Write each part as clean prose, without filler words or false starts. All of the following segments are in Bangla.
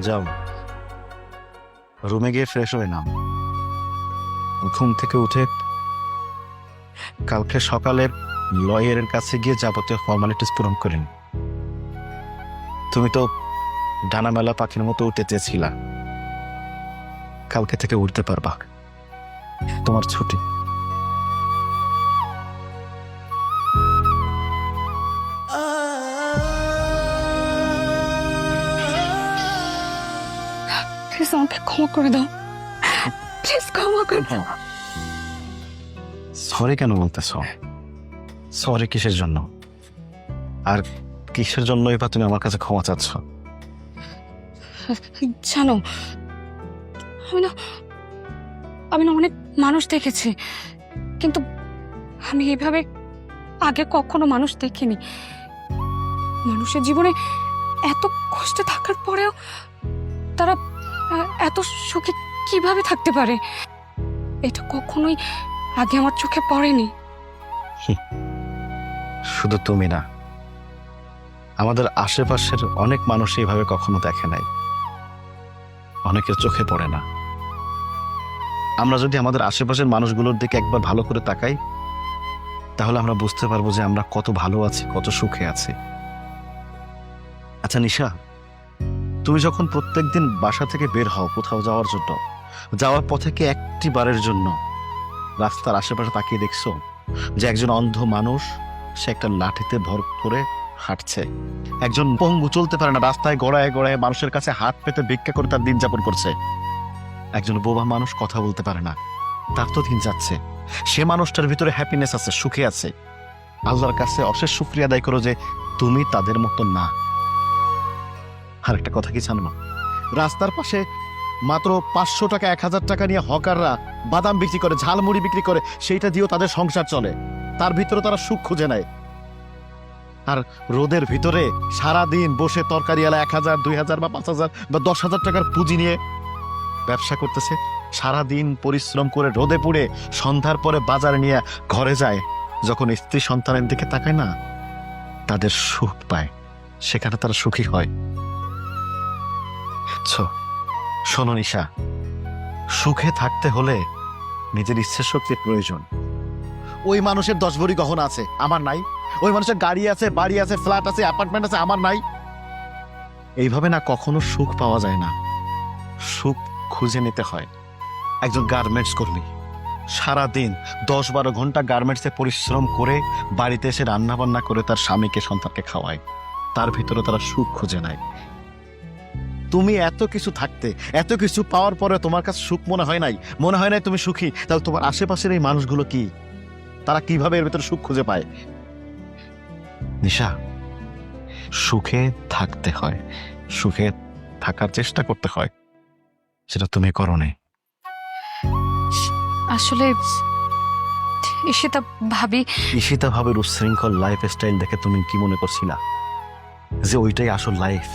যাও, রুমে গিয়ে ফ্রেশ হয়ে নাও। ঘুম থেকে উঠে কালকে সকালে লয়ারের কাছে গিয়ে যাবতীয় ফর্মালিটিস পূরণ করেন। তুমি তো ডানা মেলা পাখির মতো উঠতে চেয়েছিলা, কালকে থেকে উঠতে পারবা। তোমার ছুটি। প্লিজ আমাকে ক্ষমা করে দাও, প্লিজ ক্ষমা করে দাও। সরি কেন বলতেছ? সরি কিসের জন্য? আর কিসের জন্যই বা তুমি আমার কাছে ক্ষমা চাচ্ছ? জানো, আমি না অনেক মানুষ দেখেছি, কিন্তু আমি এইভাবে আগে কখনো মানুষ দেখিনি। মানুষের জীবনে এত কষ্টে থাকার পরেও তারা এত সুখে কিভাবে থাকতে পারে, এটা কখনোই আগে আমার চোখে পড়েনি। শুধু তুমি না, আমাদের আশেপাশের অনেক মানুষ এইভাবে কখনো দেখে নাই, অনেকের চোখে পড়ে না। আমরা যদি আমাদের আশেপাশের মানুষগুলোর দিকে একবার ভালো করে তাকাই, তাহলে আমরা বুঝতে পারবো যে আমরা কত ভালো আছি, কত সুখে আছি। আচ্ছা নিশা, তুমি যখন প্রত্যেকদিন বাসা থেকে বের হও কোথাও যাওয়ার জন্য, যাওয়ার পথে কি একটি বারের জন্য রাস্তার আশেপাশে তাকিয়ে দেখছো যে একজন অন্ধ মানুষ সে একটা লাঠিতে ভর করে হাঁটছে? একজন পঙ্গু চলতে পারে না, রাস্তায় গড়ায় গড়ায় মানুষের কাছে হাত পেতে ভিক্ষা করে তার দিন যাপন করছে। একজন বোবা মানুষ কথা বলতে পারে না, তার তো দিন যাচ্ছে। সে মানুষটার ভিতরে হ্যাপিনেস আছে, সুখে আছে। আল্লাহর কাছে অশেষ শুকরিয়া আদায় করো যে তুমি তাদের মতো না। আর একটা কথা কি জানো, রাস্তার পাশে মাত্র 500 টাকা 1000 টাকা নিয়ে হকাররা বাদাম বিক্রি করে, ঝালমুড়ি বিক্রি করে, সেইটা দিয়েও তাদের সংসার চলে। তার ভিতরে তারা সুখ খুঁজে নেয়। আর রোদের ভিতরে সারা দিন বসে তরকারিওয়ালা 1000 2000 বা 5000 বা 10,000 টাকার পুঁজি নিয়ে ব্যবসা করতেছে, সারা দিন পরিশ্রম করে রোদে পুড়ে সন্ধ্যার পরে বাজারে নিয়ে ঘরে যায়, যখন স্ত্রী সন্তানের দিকে তাকায় না, তাদের সুখ পায়, সেখানে তারা সুখী হয়। শোনো নিশা, সুখে থাকতে হলে নিজের ইচ্ছে শক্তির প্রয়োজন। ওই মানুষের 10 ভরি গহনা আছে, আমার নাই। ওই মানুষের গাড়ি আছে, বাড়ি আছে, ফ্ল্যাট আছে, অ্যাপার্টমেন্ট আছে, আমার নাই। এইভাবে না কখনো সুখ পাওয়া যায় না, সুখ খুঁজে নিতে হয়। একজন গার্মেন্টস কর্মী সারাদিন 10-12 ঘন্টা গার্মেন্টসে পরিশ্রম করে বাড়িতে এসে রান্না বান্না করে তার স্বামীকে সন্তানকে খাওয়ায়, তার ভিতরে তারা সুখ খুঁজে নেয়। তুমি এত কিছু থাকতে, এত কিছু পাওয়ার পরে তোমার কাছে সুখ মনে হয় নাই, মনে হয় নাই তুমি সুখী, তাহলে তোমার আশেপাশের এই মানুষগুলো কি, তারা কিভাবে এর ভিতরে সুখ খুঁজে পায়? নিশা, সুখে থাকতে হয়, সুখে থাকার চেষ্টা করতে হয়, সেটা তুমি করো নাই। আসলে ঈশিতা ভাবি ঈশিতা ভাবের উচ্ছৃঙ্খল লাইফ স্টাইল দেখে তুমি কি মনে করছিলা যে ওইটাই আসল লাইফ,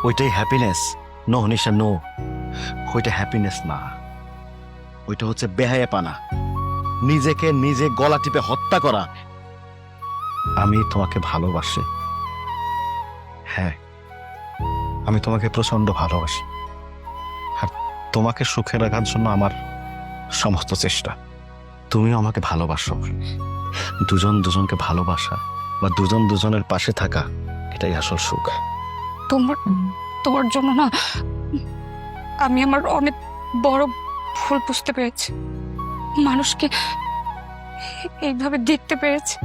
ওইটাই হ্যাপিনেস? নো নিশা, নো, ওইটা হ্যাপিনেস না, ওইটা হচ্ছে বেহায়াপনা, নিজেকে নিজে গলা টিপে হত্যা করা। আমি তোমাকে ভালোবাসি, হ্যাঁ, আমি তোমাকে প্রচন্ড ভালোবাসি, আর তোমাকে সুখে রাখার জন্য আমার সমস্ত চেষ্টা। তুমিও আমাকে ভালোবাসো। দুজন দুজনকে ভালোবাসা বা দুজন দুজনের পাশে থাকা, এটাই আসল সুখ। তোমার তোমার জন্য না আমি আমার অনেক বড় ভুল বুঝতে পেরেছি, মানুষকে এইভাবে দেখতে পেরেছি।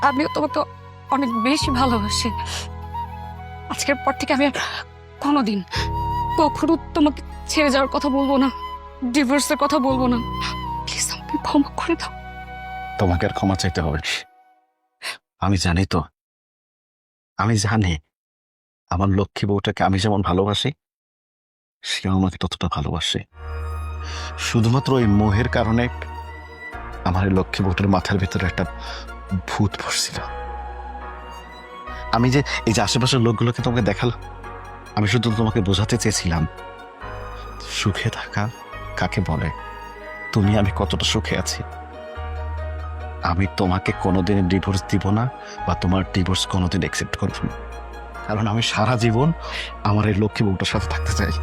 আমিও তোমাকে অনেক বেশি ভালোবাসি। আজকের পর থেকে আমি আর কোনোদিন কখনো তোমাকে ছেড়ে যাওয়ার কথা বলবো না, ডিভোর্সের কথা বলবো না। প্লিজ আমাকে ক্ষমা করে দাও। তোমাকে আর ক্ষমা চাইতে হবে না। আমি জানি তো, আমি জানি আমার লক্ষ্মী বউটাকে আমি যেমন ভালোবাসি, সেও আমাকে ততটা ভালোবাসে। শুধুমাত্র ওই মোহের কারণে আমার এই লক্ষ্মী বউটার মাথার ভিতরে একটা ভূত বসছিল। আমি যে এই যে আশেপাশের লোকগুলোকে তোমাকে দেখালাম, আমি শুধু তোমাকে বোঝাতে চেয়েছিলাম সুখে থাকা কাকে বলে, তুমি আমি কতটা সুখে আছি। আমি তোমাকে কোনোদিন ডিভোর্স দিব না, বা তোমার ডিভোর্স কোনোদিন অ্যাকসেপ্ট করবো না, কারণ আমি সারা জীবন আমার এই লক্ষ্মী বউটার সাথে থাকতে চাই।